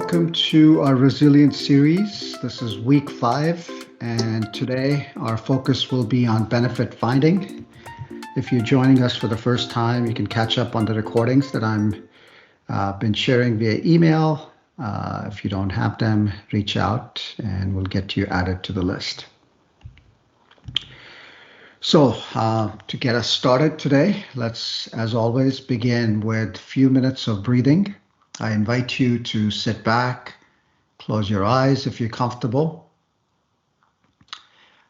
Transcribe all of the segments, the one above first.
welcome to our Resilience series. This is week 5, and today our focus will be on benefit finding. If you're joining us for the first time, you can catch up on the recordings that I'm been sharing via email. If you don't have them, reach out and we'll get you added to the list. So to get us started today, let's, as always, begin with a few minutes of breathing. I invite you to sit back, close your eyes if you're comfortable.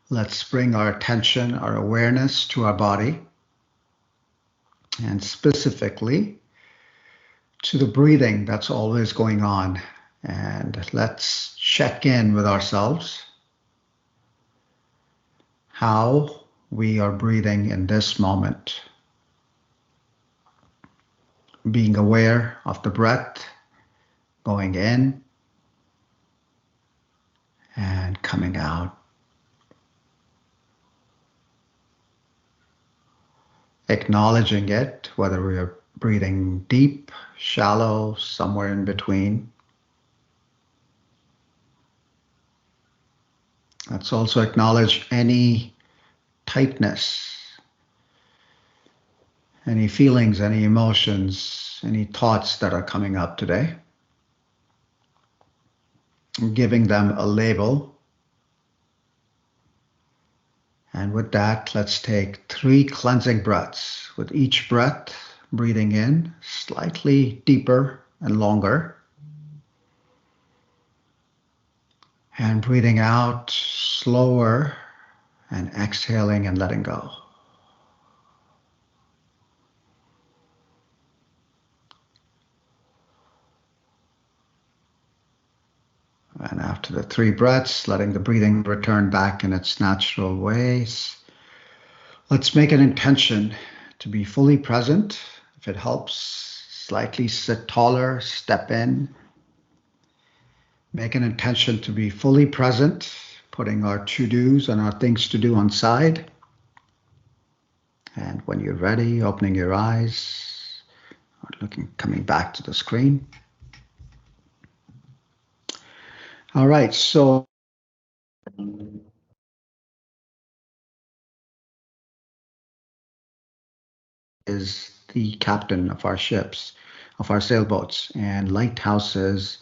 Let's bring our attention, our awareness to our body, and specifically to the breathing that's always going on. And let's check in with ourselves, how we are breathing in this moment. Being aware of the breath going in and coming out. Acknowledging it, whether we are breathing deep, shallow, somewhere in between. Let's also acknowledge any tightness, any feelings, any emotions, any thoughts that are coming up today. Giving them a label. And with that, let's take 3 cleansing breaths. With each breath, breathing in slightly deeper and longer. And breathing out slower and exhaling and letting go. And after the 3 breaths, letting the breathing return back in its natural ways. Let's make an intention to be fully present. If it helps, slightly sit taller, step in. Make an intention to be fully present, putting our to-dos and our things to do on side. And when you're ready, opening your eyes, or coming back to the screen. All right, so is the captain of our ships, of our sailboats, and lighthouses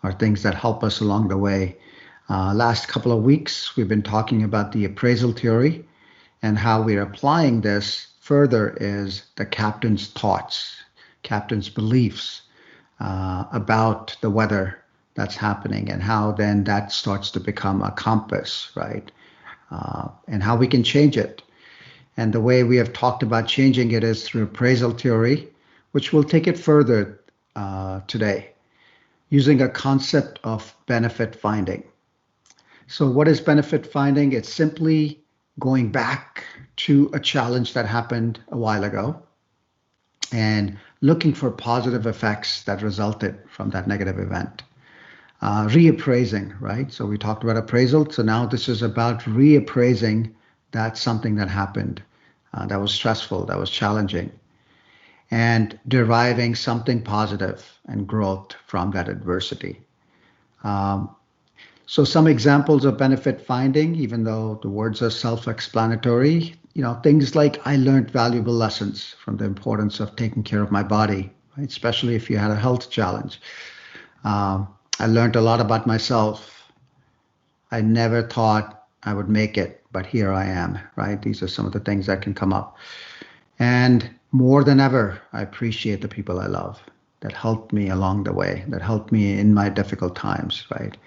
are things that help us along the way. Last couple of weeks, we've been talking about the appraisal theory, and how we're applying this further is the captain's thoughts, captain's beliefs about the weather that's happening, and how then that starts to become a compass, right? And how we can change it. And the way we have talked about changing it is through appraisal theory, which we'll take it further today, using a concept of benefit finding. So what is benefit finding? It's simply going back to a challenge that happened a while ago and looking for positive effects that resulted from that negative event. Reappraising, right? So we talked about appraisal. So now this is about reappraising that something that happened that was stressful, that was challenging, and deriving something positive and growth from that adversity. So some examples of benefit finding, even though the words are self-explanatory, things like I learned valuable lessons from the importance of taking care of my body, right? Especially if you had a health challenge. I learned a lot about myself. I never thought I would make it, but here I am, right? These are some of the things that can come up. And more than ever, I appreciate the people I love that helped me along the way, that helped me in my difficult times, right?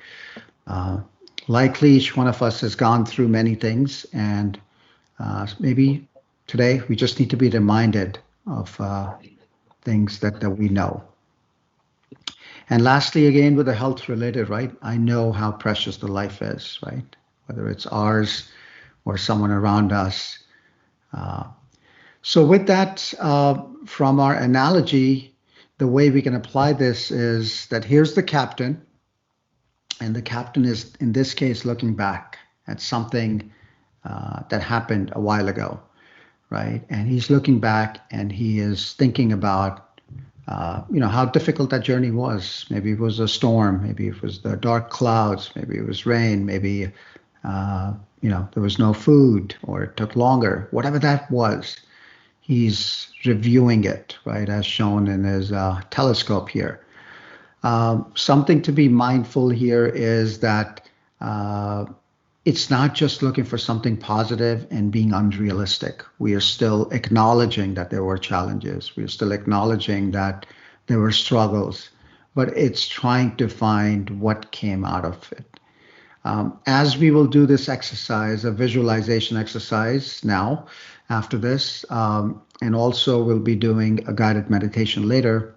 Likely each one of us has gone through many things, and maybe today we just need to be reminded of things that we know. And lastly, again, with the health related, right? I know how precious the life is, right? Whether it's ours or someone around us. So with that, from our analogy, the way we can apply this is that here's the captain. And the captain is, in this case, looking back at something that happened a while ago, right? And he's looking back and he is thinking about how difficult that journey was. Maybe it was a storm, maybe it was the dark clouds, maybe it was rain, maybe uh, there was no food or it took longer. Whatever that was, he's reviewing it, right, as shown in his telescope here. Something to be mindful here is that it's not just looking for something positive and being unrealistic. We are still acknowledging that there were challenges. We are still acknowledging that there were struggles, but it's trying to find what came out of it. As we will do this exercise, a visualization exercise now after this, and also we'll be doing a guided meditation later,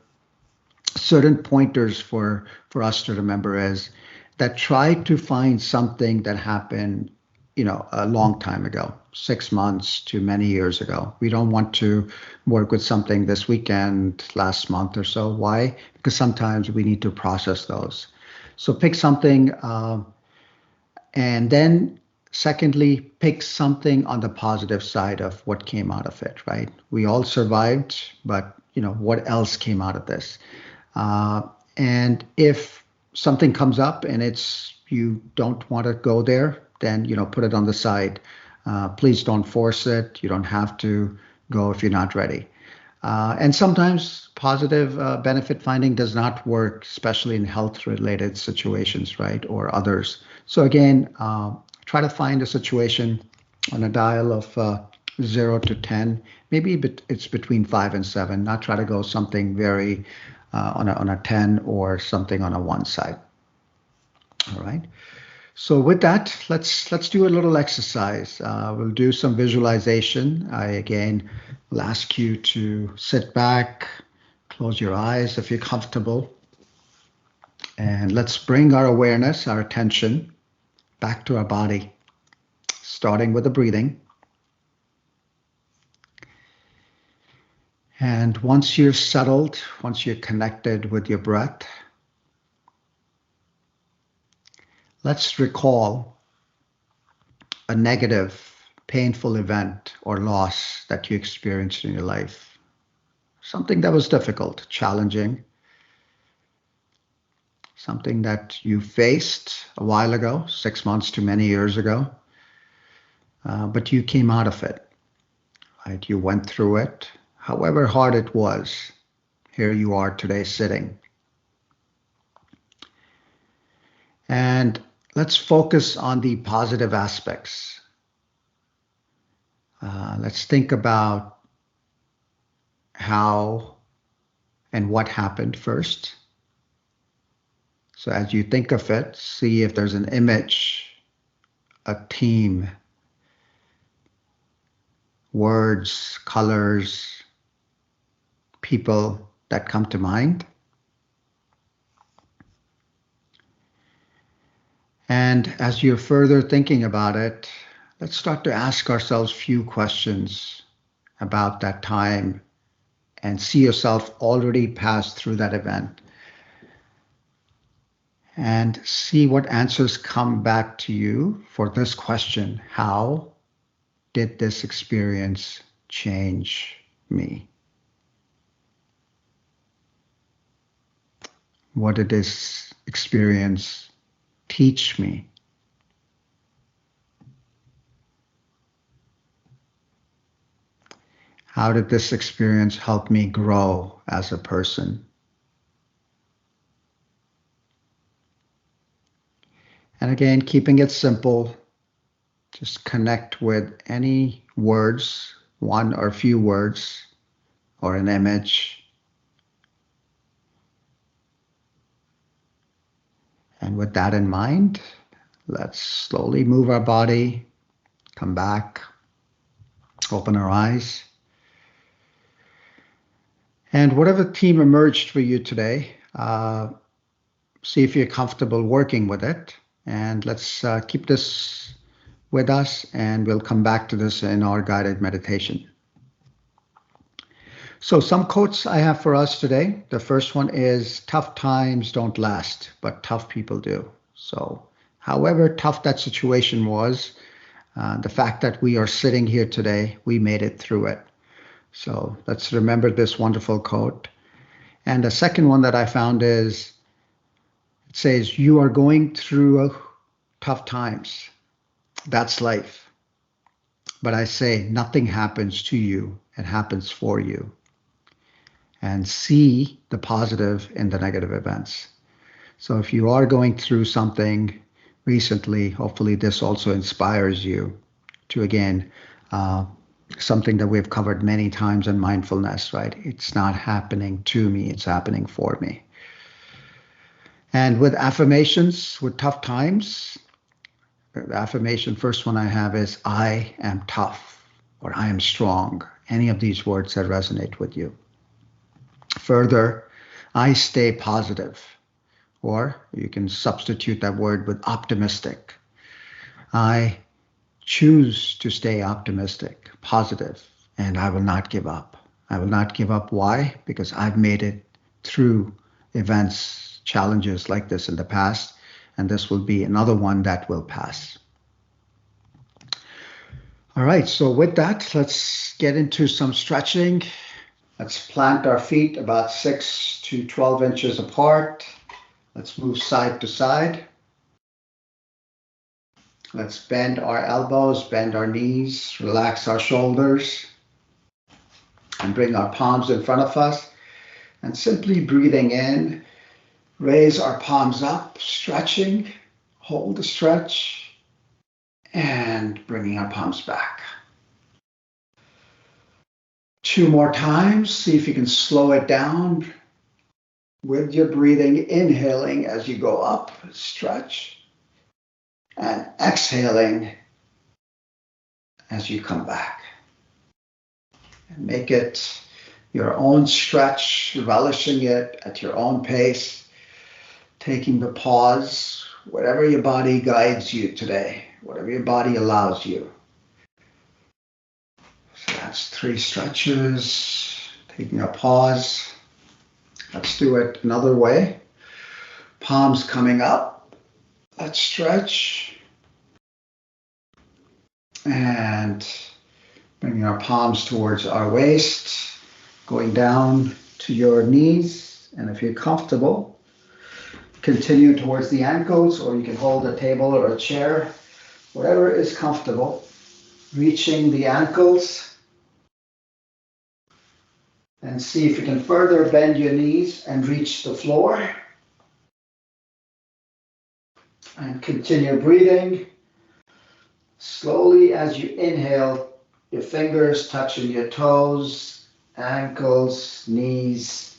certain pointers for us to remember is that try to find something that happened, a long time ago, 6 months to many years ago. We don't want to work with something this weekend, last month or so. Why? Because sometimes we need to process those. So pick something, and then secondly, pick something on the positive side of what came out of it, right? We all survived, but what else came out of this? And if something comes up and you don't want to go there, then put it on the side. Please don't force it. You don't have to go if you're not ready. And sometimes positive benefit finding does not work, especially in health-related situations, right, or others. So again, try to find a situation on a dial of 0 to 10. Maybe it's between 5 and 7. Not try to go something very on a 10 or something on a 1 side. All right. So with that, let's do a little exercise. We'll do some visualization. I again will ask you to sit back, close your eyes if you're comfortable, and let's bring our awareness, our attention back to our body, starting with the breathing. And once you're settled, once you're connected with your breath, let's recall a negative, painful event or loss that you experienced in your life. Something that was difficult, challenging, something that you faced a while ago, 6 months to many years ago, but you came out of it, right? You went through it. However hard it was, here you are today sitting. And let's focus on the positive aspects. Let's think about how and what happened first. So as you think of it, see if there's an image, a theme, words, colors, people that come to mind. And as you're further thinking about it, let's start to ask ourselves a few questions about that time and see yourself already passed through that event. And see what answers come back to you for this question: how did this experience change me? What did this experience teach me? How did this experience help me grow as a person? And again, keeping it simple, just connect with any words, one or few words, or an image. And with that in mind, let's slowly move our body, come back, open our eyes. And whatever theme emerged for you today, see if you're comfortable working with it. And let's keep this with us, and we'll come back to this in our guided meditation. So some quotes I have for us today. The first one is, tough times don't last, but tough people do. So however tough that situation was, the fact that we are sitting here today, we made it through it. So let's remember this wonderful quote. And the second one that I found is, it says, you are going through tough times. That's life. But I say, nothing happens to you, it happens for you. And see the positive in the negative events. So if you are going through something recently, hopefully this also inspires you to, again, something that we've covered many times in mindfulness, right? It's not happening to me, it's happening for me. And with affirmations, with tough times, the affirmation, first one I have is, I am tough, or I am strong. Any of these words that resonate with you. Further, I stay positive, or you can substitute that word with optimistic. I choose to stay optimistic, positive, and I will not give up. I will not give up. Why? Because I've made it through events, challenges like this in the past, and this will be another one that will pass. All right, so with that, let's get into some stretching. Let's plant our feet about 6 to 12 inches apart. Let's move side to side. Let's bend our elbows, bend our knees, relax our shoulders, and bring our palms in front of us. And simply breathing in, raise our palms up, stretching, hold the stretch, and bringing our palms back. 2 more times. See if you can slow it down with your breathing, inhaling as you go up, stretch, and exhaling as you come back. And make it your own stretch, relishing it at your own pace, taking the pause, whatever your body guides you today, whatever your body allows you. So that's 3 stretches, taking a pause. Let's do it another way. Palms coming up. Let's stretch. And bringing our palms towards our waist, going down to your knees. And if you're comfortable, continue towards the ankles, or you can hold a table or a chair, whatever is comfortable. Reaching the ankles. And see if you can further bend your knees and reach the floor. And continue breathing. Slowly as you inhale, your fingers touching your toes, ankles, knees,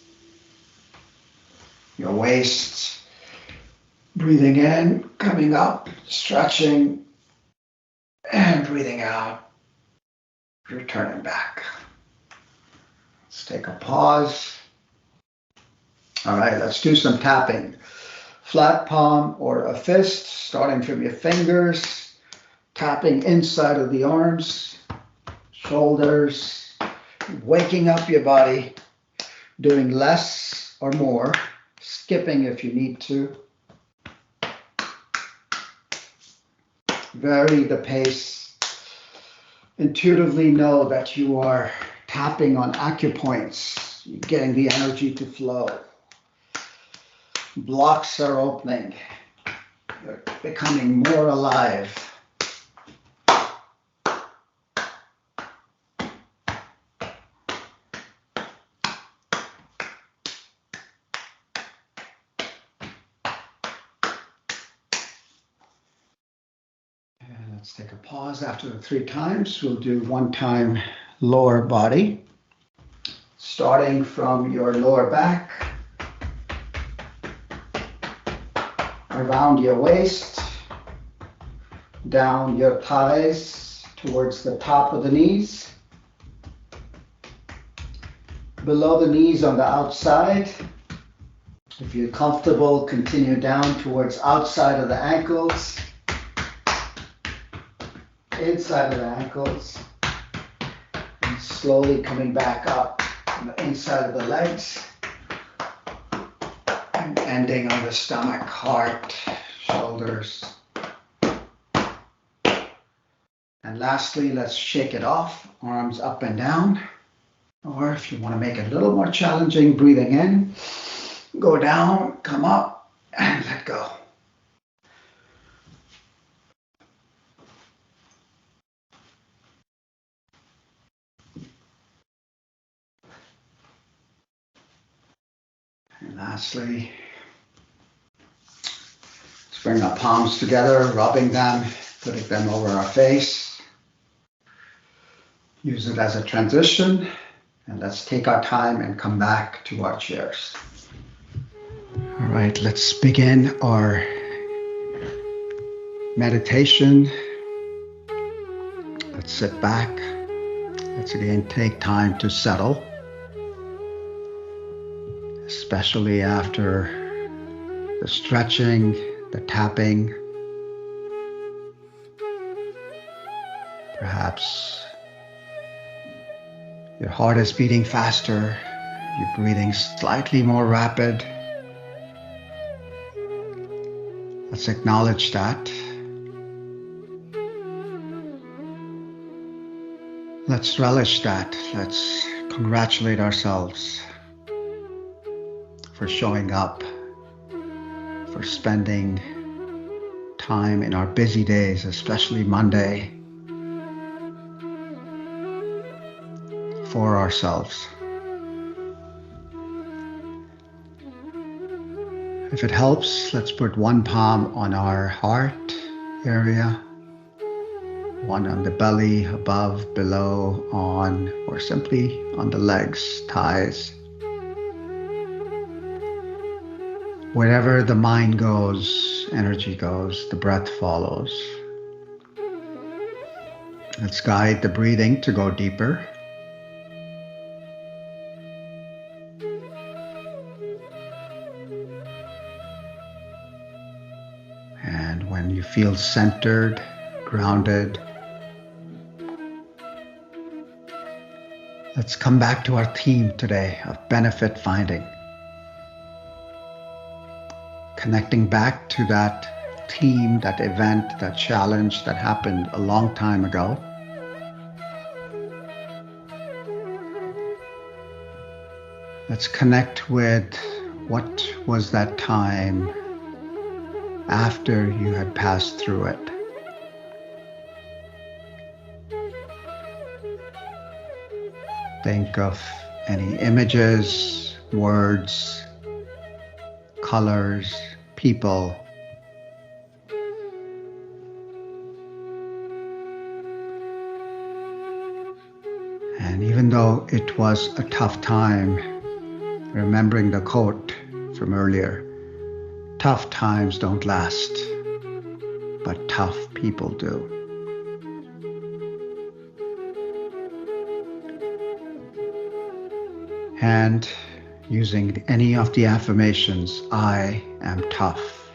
your waist. Breathing in, coming up, stretching, and breathing out, returning back. Let's take a pause. All right, let's do some tapping. Flat palm or a fist, starting from your fingers, tapping inside of the arms, shoulders, waking up your body, doing less or more, skipping if you need to. Vary the pace. Intuitively know that you are tapping on acupoints, you're getting the energy to flow. Blocks are opening. You're becoming more alive. And let's take a pause after the 3 times. We'll do 1 time lower body. Starting from your lower back, around your waist, down your thighs towards the top of the knees, below the knees on the outside. If you're comfortable, continue down towards outside of the ankles, inside of the ankles, and slowly coming back up on the inside of the legs. And ending on the stomach, heart, shoulders. And lastly, let's shake it off. Arms up and down. Or if you want to make it a little more challenging, breathing in, go down, come up, and let go. And lastly, let's bring our palms together, rubbing them, putting them over our face. Use it as a transition, and let's take our time and come back to our chairs. All right, let's begin our meditation. Let's sit back. Let's again take time to settle, especially after the stretching, the tapping. Perhaps your heart is beating faster, you're breathing slightly more rapid. Let's acknowledge that. Let's relish that. Let's congratulate ourselves for showing up, for spending time in our busy days, especially Monday, for ourselves. If it helps, let's put one palm on our heart area, one on the belly, above, below, on, or simply on the legs, thighs. Wherever the mind goes, energy goes, the breath follows. Let's guide the breathing to go deeper. And when you feel centered, grounded, let's come back to our theme today of benefit finding. Connecting back to that theme, that event, that challenge that happened a long time ago. Let's connect with what was that time after you had passed through it. Think of any images, words, colors, people. And even though it was a tough time, remembering the quote from earlier, tough times don't last, but tough people do. And using any of the affirmations, I am tough,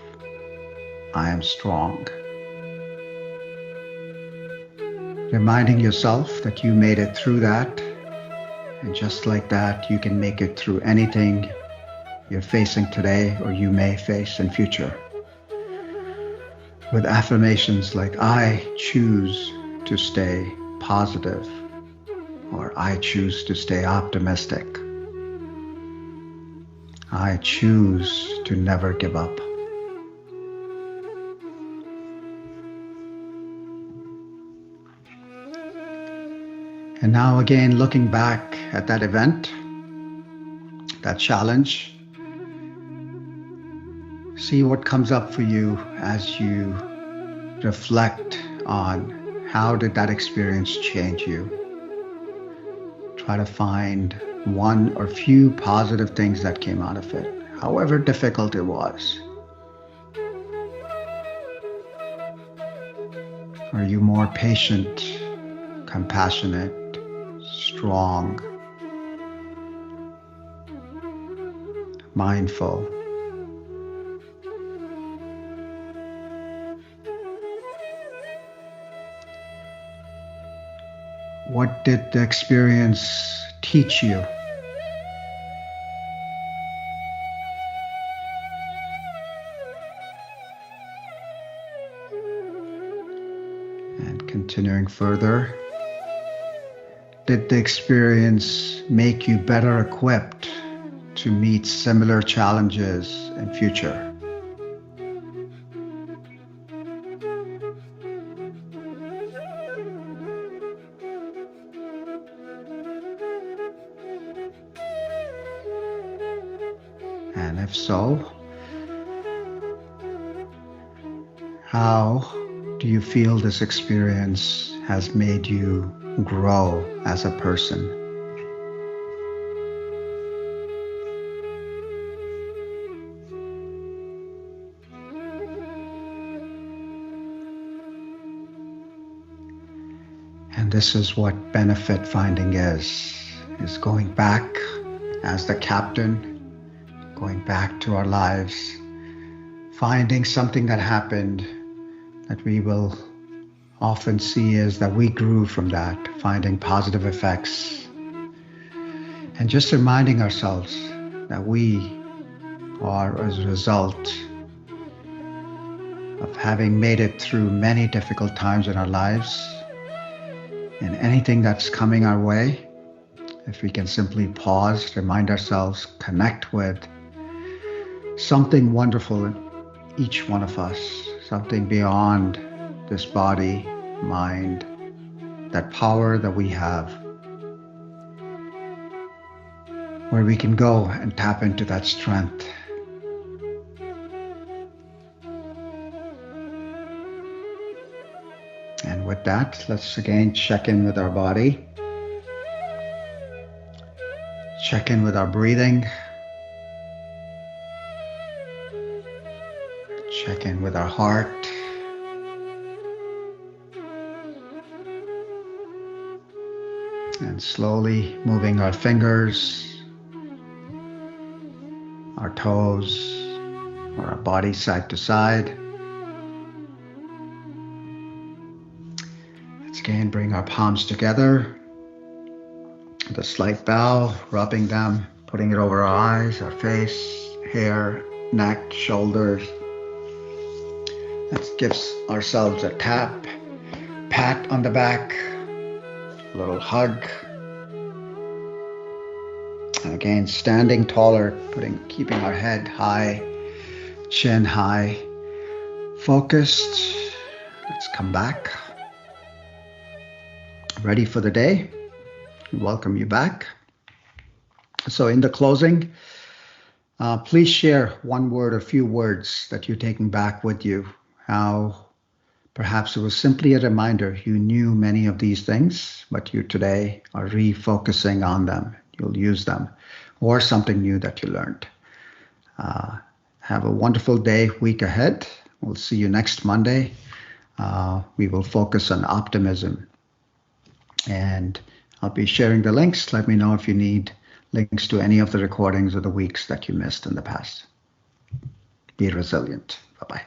I am strong. Reminding yourself that you made it through that, and just like that, you can make it through anything you're facing today or you may face in future. With affirmations like, I choose to stay positive, or I choose to stay optimistic. I choose to never give up. And now again, looking back at that event, that challenge, see what comes up for you as you reflect on how did that experience change you. Try to find one or few positive things that came out of it, however difficult it was. Are you more patient, compassionate, strong, mindful? What did the experience teach you? And continuing further, did the experience make you better equipped to meet similar challenges in future? And if so, how do you feel this experience has made you grow as a person? And this is what benefit finding is going back as the captain, going back to our lives, finding something that happened that we will often see is that we grew from that, finding positive effects, and just reminding ourselves that we are as a result of having made it through many difficult times in our lives. And anything that's coming our way, if we can simply pause, remind ourselves, connect with something wonderful in each one of us, something beyond this body, mind, that power that we have, where we can go and tap into that strength. And with that, let's again check in with our body, check in with our breathing, check in with our heart, and slowly moving our fingers, our toes, or our body side to side. Let's again bring our palms together with a slight bow, rubbing them, putting it over our eyes, our face, hair, neck, shoulders. Let's give ourselves a tap, pat on the back, a little hug. And again, standing taller, keeping our head high, chin high, focused. Let's come back. Ready for the day? Welcome you back. So in the closing, please share one word or few words that you're taking back with you. How perhaps it was simply a reminder you knew many of these things, but you today are refocusing on them. You'll use them, or something new that you learned. Have a wonderful day, week ahead. We'll see you next Monday. We will focus on optimism. And I'll be sharing the links. Let me know if you need links to any of the recordings of the weeks that you missed in the past. Be resilient. Bye-bye.